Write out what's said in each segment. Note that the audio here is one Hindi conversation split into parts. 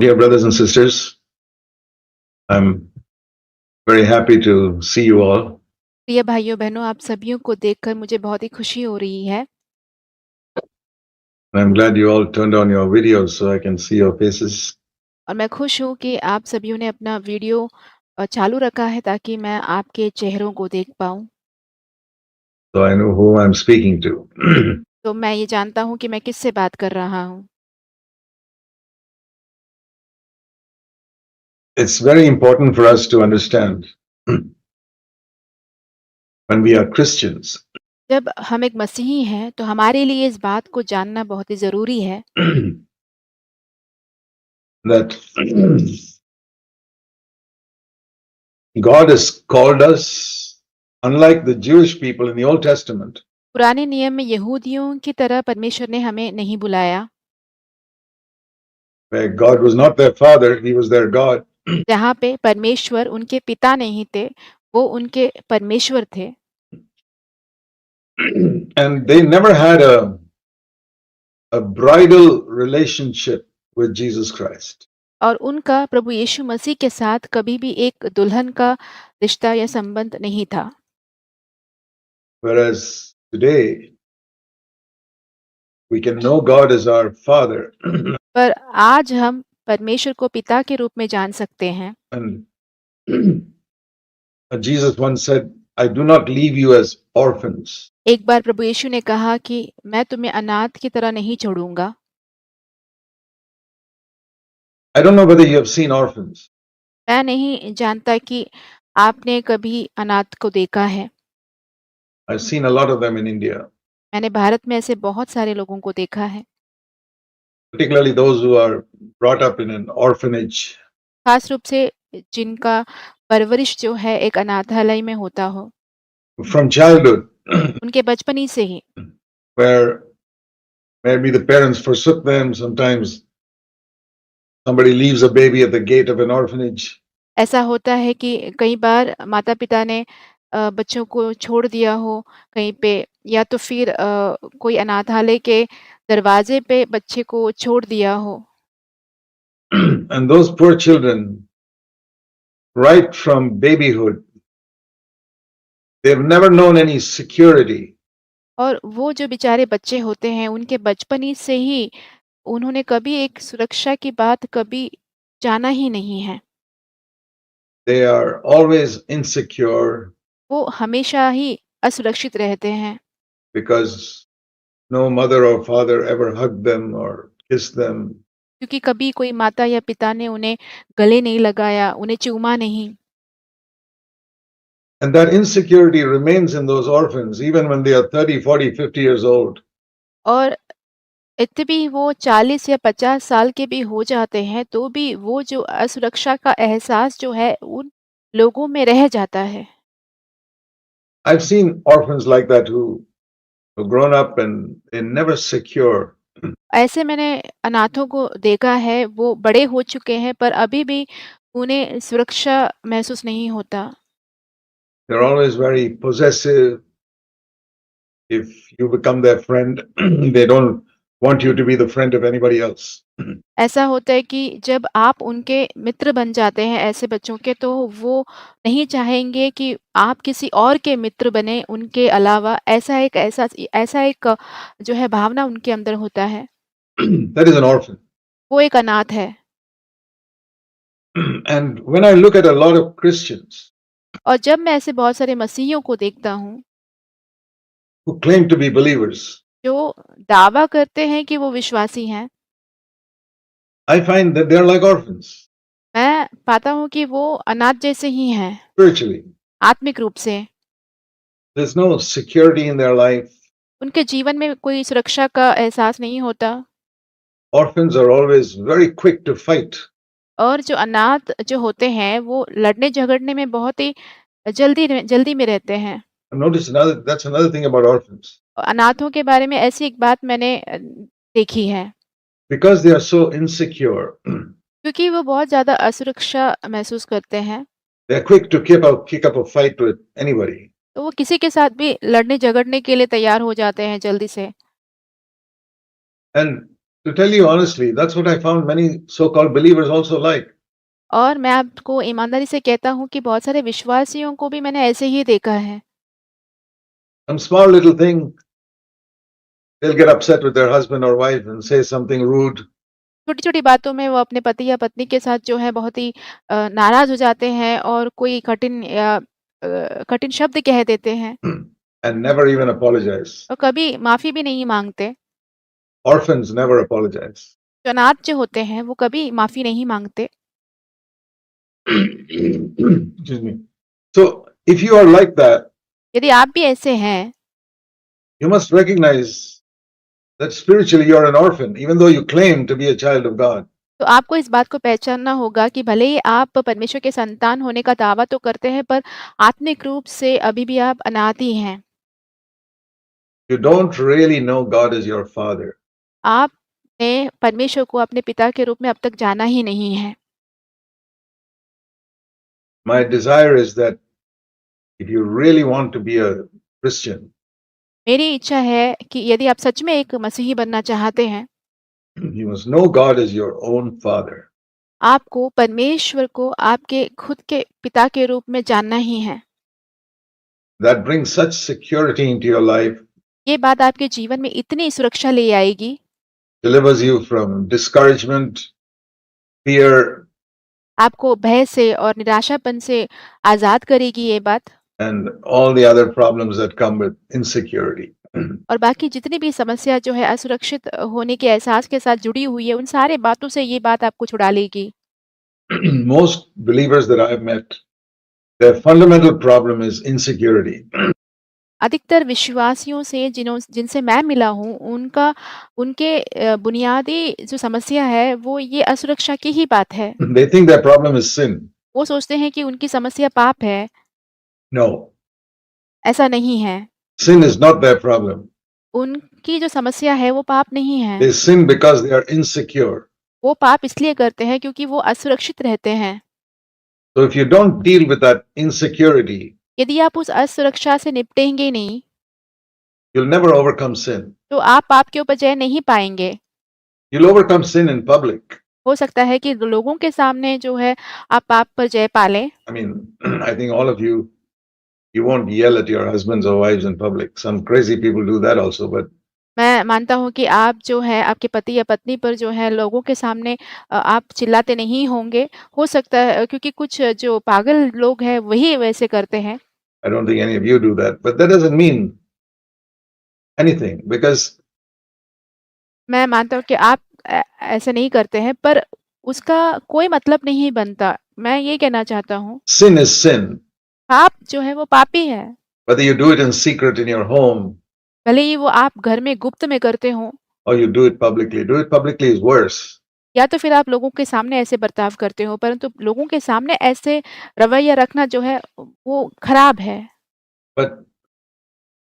Dear brothers and sisters, I'm very happy to see you all. प्रिय भाइयों बहनों, आप सभियों को देखकर मुझे बहुत ही खुशी हो रही है I'm glad you all turned on your videos so I can see your faces. और मैं खुश हूँ कि आप सभियों ने अपना वीडियो चालू रखा है ताकि मैं आपके चेहरों को देख पाऊँ। So I know who I'm speaking to. तो मैं ये जानता हूँ कि मैं किससे बात कर रहा हूँ। It's very important for us to understand when we are Christians जब हम एक मसीही हैं, तो हमारे लिए इस बात को जानना बहुत ही ज़रूरी है that God has called us, unlike the Jewish people in the Old Testament, पुराने नियम में यहूदियों की तरह परमेश्वर ने हमें नहीं बुलाया, where God was not their father, he was their God. जहाँ पे परमेश्वर उनके पिता नहीं थे, वो उनके परमेश्वर थे And they never had a bridal relationship with Jesus Christ. और उनका प्रभु यीशु मसीह के साथ कभी भी एक दुल्हन का रिश्ता या संबंध नहीं था। Whereas today, we can know God as our Father. पर आज हम परमेश्वर को पिता के रूप में जान सकते हैं And Jesus once said, I do not leave you as orphans. एक बार प्रभु यीशु ने कहा कि मैं तुम्हें अनाथ की तरह नहीं छोड़ूंगा। I don't know whether you have seen orphans. मैं नहीं जानता कि आपने कभी अनाथ को देखा है। I've seen a lot of them in India, मैंने भारत में ऐसे बहुत सारे लोगों को देखा है, particularly those who are brought up in an orphanage. खास रूप से जिनका परवरिश जो है एक अनाथालय में होता हो, From childhood, उनके बचपन ही से ही। where maybe the parents forsook them. Sometimes somebody leaves a baby at the gate of an orphanage. ऐसा होता है कि कई बार माता-पिता ने बच्चों को छोड़ दिया हो कहीं पे या तो फिर कोई अनाथालय के दरवाजे पे बच्चे को छोड़ दिया हो। And those poor children, right from babyhood, they've never known any security. और वो जो बेचारे बच्चे होते हैं उनके बचपन ही से ही उन्होंने कभी एक सुरक्षा की बात कभी जाना ही नहीं है। They are always insecure वो हमेशा ही असुरक्षित रहते हैं because no mother or father ever hugged them or kissed them. क्योंकि कभी कोई माता या पिता ने उन्हें गले नहीं लगाया, उन्हें चूमा नहीं। And that insecurity remains in those orphans even when they are 30, 40, 50 years old. और यद्यपि वो 40 या 50 साल के भी हो जाते हैं, तो भी वो जो असुरक्षा का एहसास जो है, उन लोगों में रह जाता है। I've seen orphans like that who've grown up and they're never secure. ऐसे मैंने अनाथों को देखा है, वो बड़े हो चुके हैं, पर अभी भी उन्हें सुरक्षा महसूस नहीं होता। They're always very possessive. If you become their friend, they don't want you to be the friend of anybody else. ऐसा होता है कि जब आप उनके मित्र बन जाते हैं ऐसे बच्चों के, तो वो नहीं चाहेंगे कि आप किसी और के मित्र बने उनके अलावा। ऐसा एक जो है भावना उनके अंदर होता है। That is an orphan. वो एक अनाथ है। And when I look at a lot of Christians और जब मैं ऐसे बहुत सारे मसीहियों को देखता हूँ, who claim to be believers, जो दावा करते हैं कि वो विश्वासी हैं, I find that they're like orphans मैं पाता हूँ कि वो अनाथ जैसे ही हैं, spiritually. आत्मिक रूप से। There's no security in their life. उनके जीवन में कोई सुरक्षा का एहसास नहीं होता Orphans are always very quick to fight. और जो अनाथ जो होते हैं, वो लड़ने-झगड़ने में बहुत ही जल्दी में रहते हैं। Notice that's another thing about orphans. अनाथों के बारे में ऐसी एक बात मैंने देखी है, Because they are so insecure, क्योंकि वो बहुत ज़्यादा असुरक्षा महसूस करते हैं, they're quick to kick up a fight with anybody. तो वो किसी के साथ भी लड़ने-झगड़ने के लिए तैयार हो जाते हैं जल्दी से। And To tell you honestly, that's what I found many so-called believers also like. और मैं आपको ईमानदारी से कहता हूँ कि बहुत सारे विश्वासियों को भी मैंने ऐसे ही देखा है। Some small little thing, they'll get upset with their husband or wife and say something rude. छोटी-छोटी बातों में वो अपने पति या पत्नी के साथ जो है बहुत ही नाराज़ हो जाते हैं और कोई कठिन शब्द कह देते हैं And never even apologize. और कभी माफ़ी भी नहीं माँगते। Orphans never apologize. जो अनाथ जो होते हैं वो कभी माफ़ी नहीं माँगते। Excuse me. So if you are like that, यदि आप भी ऐसे हैं, you must recognize that spiritually you're an orphan, even though you claim to be a child of God. तो आपको इस बात को पहचानना होगा कि भले ही आप परमेश्वर के संतान होने का दावा तो करते हैं, पर आत्मिक रूप से अभी भी आप अनाथ ही हैं। You don't really know God as your father. आपने परमेश्वर को अपने पिता के रूप में अब तक जाना ही नहीं है। My desire is that if you really want to be a Christian, मेरी इच्छा है कि यदि आप सच में एक मसीही बनना चाहते हैं, you must know God as your own father. आपको परमेश्वर को आपके खुद के पिता के रूप में जानना ही है। That brings such security into your life, ये बात आपके जीवन में इतनी सुरक्षा ले आएगी, delivers you from discouragement, fear, आपको भय से और निराशापन से आज़ाद करेगी ये बात and all the other problems that come with insecurity. और बाकी जितनी भी समस्या जो है असुरक्षित होने के एहसास के साथ जुड़ी हुई है, उन सारे बातों से ये बात आपको छुड़ा लेगी। Most believers that I've met, their fundamental problem is insecurity. अधिकतर विश्वासियों से जिनसे मैं मिला हूँ, उनके बुनियादी जो समस्या है, वो ये असुरक्षा की ही बात है। They think their problem is sin. वो सोचते हैं कि उनकी समस्या पाप है, No, ऐसा नहीं है। sin is not their problem. उनकी जो समस्या है, वो पाप नहीं है। They sin because they are insecure. वो पाप इसलिए करते हैं क्योंकि वो असुरक्षित रहते हैं। So if you don't deal with that insecurity, यदि आप उस असुरक्षा से निपटेंगे नहीं, you'll never overcome sin. तो आप पाप के ऊपर जय नहीं पाएँगे। You'll overcome sin in public. हो सकता है कि लोगों के सामने जो है आप पाप पर जय पा लें। I mean, I think all of you, you won't yell at your husbands or wives in public. Some crazy people do that also, but मैं मानता हूँ कि आप जो है आपके पति या पत्नी पर जो है लोगों के सामने आप चिल्लाते नहीं होंगे। हो सकता है क्योंकि कुछ जो पागल लोग हैं वही वैसे करते हैं। I don't think any of you do that. But that doesn't mean anything because मैं मानता हूँ कि आप ऐसा नहीं करते हैं पर उसका कोई मतलब नहीं बनता। मैं ये कहना चाहता हूँ, sin is sin. पाप जो है वो पापी है। Whether you do it in secret in your home भले ही वो आप घर में गुप्त में करते हों or you do it publicly is worse. या तो फिर आप लोगों के सामने ऐसे बर्ताव करते हो, परंतु लोगों के सामने ऐसे रवैया रखना जो है वो खराब है। But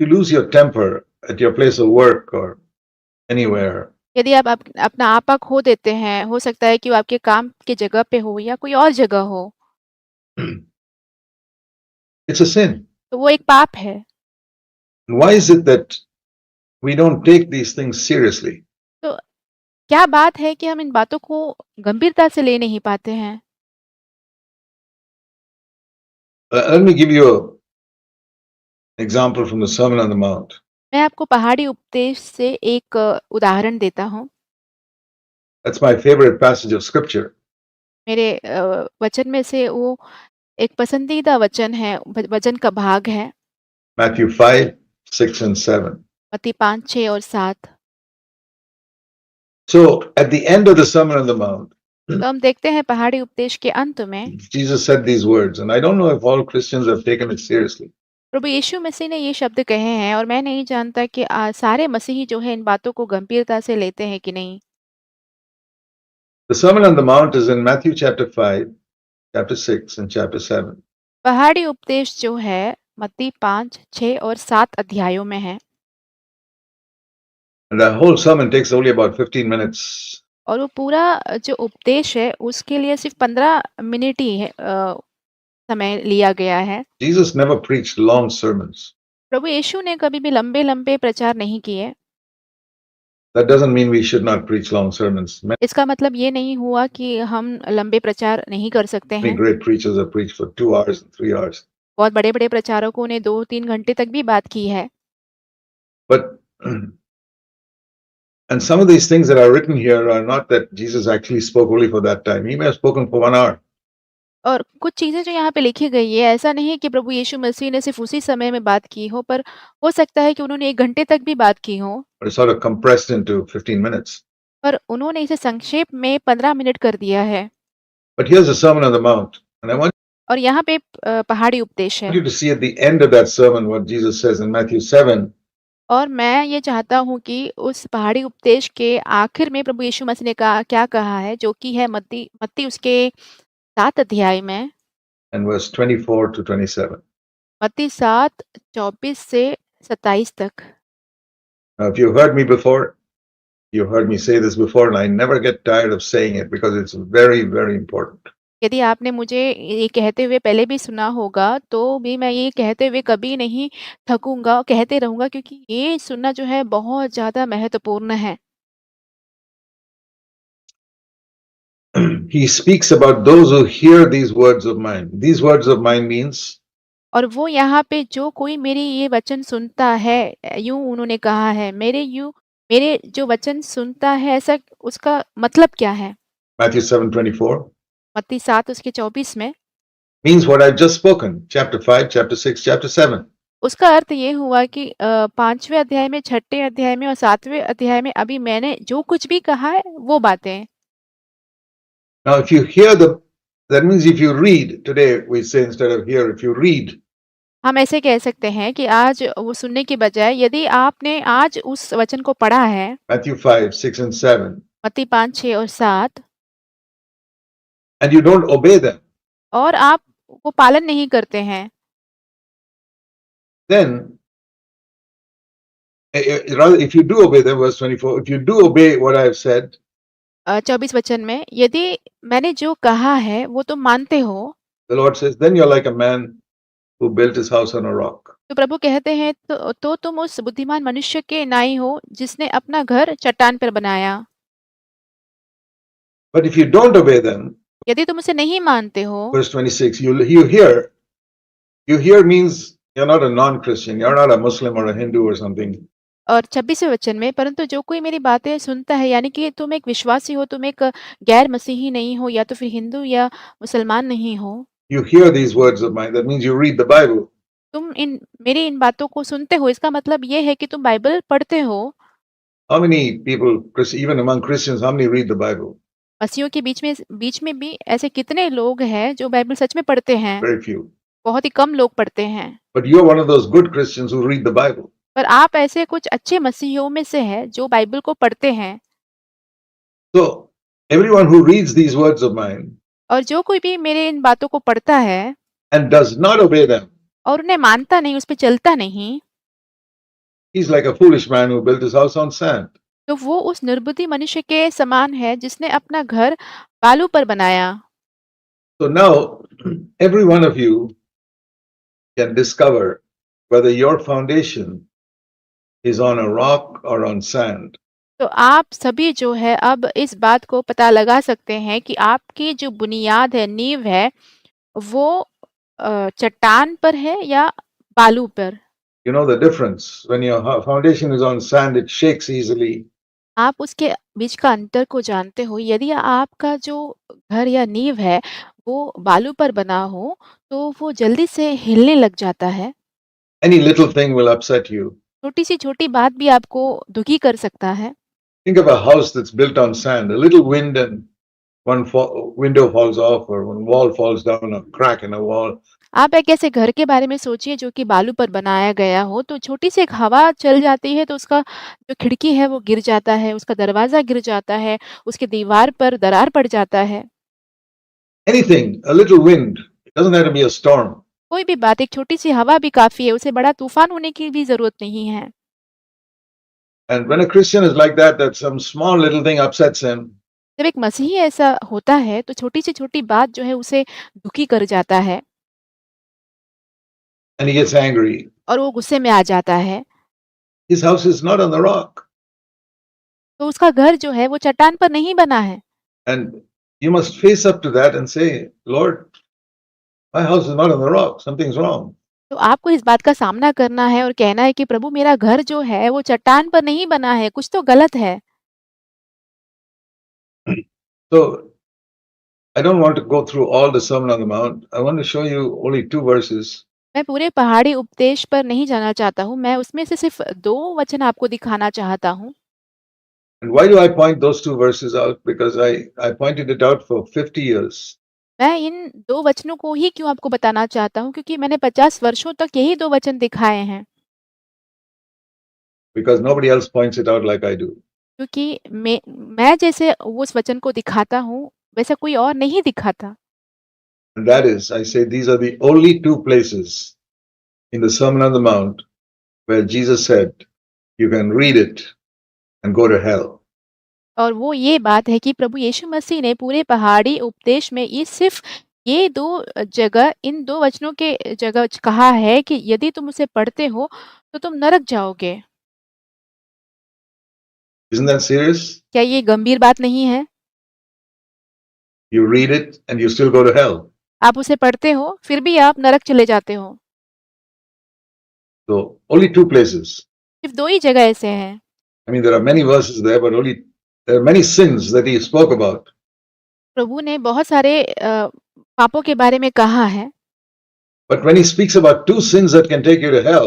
you lose your temper at your place of work or anywhere. यदि आप अपना आपा खो देते हैं, हो सकता है कि वो आपके काम की जगह पे हो या कोई और जगह हो, It's a sin. तो वो एक पाप है। And why is it that we don't take these things seriously? तो क्या बात है कि हम इन बातों को गंभीरता से ले नहीं पाते हैं? Let me give you an example from the Sermon on the Mount. मैं आपको पहाड़ी उपदेश से एक उदाहरण देता हूँ। That's my favorite passage of scripture. मेरे वचन में से वो एक पसंदीदा वचन है, वचन का भाग है, Matthew 5, 6, and 7. मत्ती 5, 6 और 7। So at the end of the Sermon on the Mount, तो हम देखते हैं पहाड़ी उपदेश के अंत में Jesus said these words, and I don't know if all Christians have taken it seriously. प्रभु यीशु मसीह ने ये शब्द कहे हैं और मैं नहीं जानता कि सारे मसीही जो है इन बातों को गंभीरता से लेते हैं कि नहीं। The Sermon on the Mount is in Matthew chapter 5, chapter 6, and chapter 7. पहाड़ी उपदेश जो है मत्ती 5, 6 और 7 अध्यायों में है And the whole sermon takes only about 15 minutes. और वो पूरा जो उपदेश है उसके लिए सिर्फ 15 मिनट ही है समय लिया गया है। Jesus never preached long sermons. प्रभु यीशु ने कभी भी लंबे-लंबे प्रचार नहीं किए। That doesn't mean we should not preach long sermons. इसका मतलब ये नहीं हुआ कि हम लंबे प्रचार नहीं कर सकते Many हैं। great preachers have preached for 2 hours and 3 hours. बहुत बड़े-बड़े प्रचारकों ने 2-3 घंटे तक भी बात की है। But and some of these things that are written here are not that Jesus actually spoke only for that time. He may have spoken for 1 hour. और कुछ चीज़ें जो यहाँ पे लिखी गई है, ऐसा नहीं है कि प्रभु यीशु मसीह ने सिर्फ़ उसी समय में बात की हो, पर हो सकता है कि उन्होंने 1 घंटे तक भी बात की हो, But it's sort of compressed into 15 minutes. पर उन्होंने इसे संक्षेप में 15 मिनट कर दिया है। But here's the Sermon on the Mount. And I want और यहाँ पे पहाड़ी उपदेश है। you to see at the end of that sermon what Jesus says in Matthew 7. और मैं ये चाहता हूँ कि उस पहाड़ी उपदेश के आखिर में प्रभु यीशु मसीह ने क्या कहा है, जो कि है मत्ती उसके 7 अध्याय में, And verse 24 to 27. मत्ती 7 24 से 27 तक। Now, if you've heard me before, you heard me say this before, and I never get tired of saying it because it's very, very important. यदि आपने मुझे ये कहते हुए पहले भी सुना होगा, तो भी मैं ये कहते हुए कभी नहीं थकूँगा और कहते रहूँगा, क्योंकि ये सुनना जो है बहुत ज़्यादा महत्वपूर्ण है। He speaks about those who hear these words of mine. These words of mine means और वो यहाँ पे जो कोई मेरे ये वचन सुनता है, यूँ उन्होंने कहा है, मेरे जो वचन सुनता है, ऐसा उसका मतलब क्या है? Matthew 7:24 मत्ती 7 उसके 24 में, means what I've just spoken. Chapter 5, chapter 6, chapter 7. उसका अर्थ ये हुआ कि 5वें अध्याय में, 6ठे अध्याय में और 7वें अध्याय में अभी मैंने जो कुछ भी कहा है, वो बातें। Now, if you hear that means if you read, today we say instead of hear, if you read, हम ऐसे कह सकते हैं कि आज वो सुनने की बजाय यदि आपने आज उस वचन को पढ़ा है, Matthew 5, 6, and 7, मत्ती 5, 6 और 7, and you don't obey them, और आप वो पालन नहीं करते हैं, then rather, if you do obey them, verse 24, if you do obey what I have said, 24 वचन में, यदि मैंने जो कहा है वो तुम मानते हो, the Lord says, then you're like a man who built his house on a rock. तो प्रभु कहते हैं तो तुम उस बुद्धिमान मनुष्य के नाई हो जिसने अपना घर चट्टान पर बनाया। But if you don't obey them, यदि तुम उसे नहीं मानते हो, verse 26, you hear means you're not a non-Christian, you're not a Muslim or a Hindu or something. और 26वें वचन में, परंतु जो कोई मेरी बातें सुनता है, यानी कि तुम एक विश्वासी हो, तुम एक गैर मसीही नहीं हो, या तो फिर हिंदू या मुसलमान नहीं हो। You hear these words of mine, that means you read the Bible. तुम मेरी इन बातों को सुनते हो, इसका मतलब ये है कि तुम बाइबल पढ़ते हो। How many people, even among Christians, how many read the Bible? मसीहियों के बीच में भी ऐसे कितने लोग हैं जो बाइबल सच में पढ़ते हैं? Very few. बहुत ही कम लोग पढ़ते हैं। But you're one of those good Christians who read the Bible. पर आप ऐसे कुछ अच्छे मसीहियों में से हैं जो बाइबल को पढ़ते हैं। So, everyone who reads these words of mine और जो कोई भी मेरे इन बातों को पढ़ता है and does not obey them, और उन्हें मानता नहीं, उस पे चलता नहीं, he's like a foolish man who built his house on sand. तो वो उस निर्बुद्धि मनुष्य के समान है जिसने अपना घर बालू पर बनाया। So now, every one of you can discover whether your foundation is on a rock or on sand. तो आप सभी जो है अब इस बात को पता लगा सकते हैं कि आपकी जो बुनियाद है, नींव है, वो चट्टान पर है या बालू पर। You know the difference. When your foundation is on sand, it shakes easily. आप उसके बीच का अंतर को जानते हो। यदि आपका जो घर या नींव है वो बालू पर बना हो, तो वो जल्दी से हिलने लग जाता है। Any little thing will upset you. छोटी बात भी आपको दुखी कर सकता है। Think of a house that's built on sand. A little wind and one window falls off, or one wall falls down, a crack in a wall. आप एक ऐसे घर के बारे में सोचिए जो कि बालू पर बनाया गया हो, तो छोटी सी एक हवा चल जाती है तो उसका जो खिड़की है वो गिर जाता है, उसका दरवाजा गिर जाता है, उसकी दीवार पर दरार पड़ जाता है। Anything, a little wind. It doesn't have to be a storm. कोई भी बात, एक छोटी सी हवा भी काफी है, उसे बड़ा तूफान होने की भी जरूरत नहीं है। And when a Christian is like that some small little thing upsets him, जब एक मसीही ऐसा होता है तो छोटी से छोटी बात जो है उसे दुखी कर जाता है and he gets angry, और वो गुस्से में आ जाता है। his house is not on the rock. तो उसका घर जो है वो चट्टान पर नहीं बना है। And you must face up to that and say, Lord, my house is not on the rock. Something's wrong. तो आपको इस बात का सामना करना है और कहना है कि प्रभु मेरा घर जो है वो चट्टान पर नहीं बना है, कुछ तो गलत है। So I don't want to go through all the Sermon on the Mount. I want to show you only two verses. मैं पूरे पहाड़ी उपदेश पर नहीं जाना चाहता हूँ, मैं उसमें से सिर्फ़ 2 वचन आपको दिखाना चाहता हूँ। And why do I point those two verses out? Because I pointed it out for 50 years. मैं इन 2 वचनों को ही क्यों आपको बताना चाहता हूँ क्योंकि मैंने 50 वर्षों तक यही 2 वचन दिखाए हैं। Because nobody else points it out like I do. क्योंकि मैं जैसे उस वचन को दिखाता हूँ, वैसा कोई और नहीं दिखाता। And that is, I say these are the only two places in the Sermon on the Mount where Jesus said, you can read it and go to hell. और वो ये बात है कि प्रभु यीशु मसीह ने पूरे पहाड़ी उपदेश में ये सिर्फ़ ये 2 जगह इन 2 वचनों के जगह कहा है कि यदि तुम उसे पढ़ते हो, तो तुम नरक जाओगे। Isn't that serious? क्या ये गंभीर बात नहीं है? You read it and you still go to hell. आप उसे पढ़ते हो, फिर भी आप नरक चले जाते हो। So only two places. सिर्फ़ 2 ही जगह ऐसे हैं। I mean, there are many verses there, but only there are many sins that he spoke about. प्रभु ने बहुत सारे पापों के बारे में कहा है, But when he speaks about two sins that can take you to hell,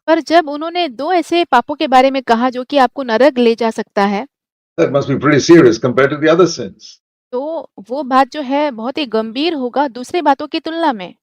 पर जब उन्होंने 2 ऐसे पापों के बारे में कहा जो कि आपको नरक ले जा सकता है, that must be pretty serious compared to the other sins. तो वो बात जो है बहुत ही गंभीर होगा दूसरी बातों की तुलना में।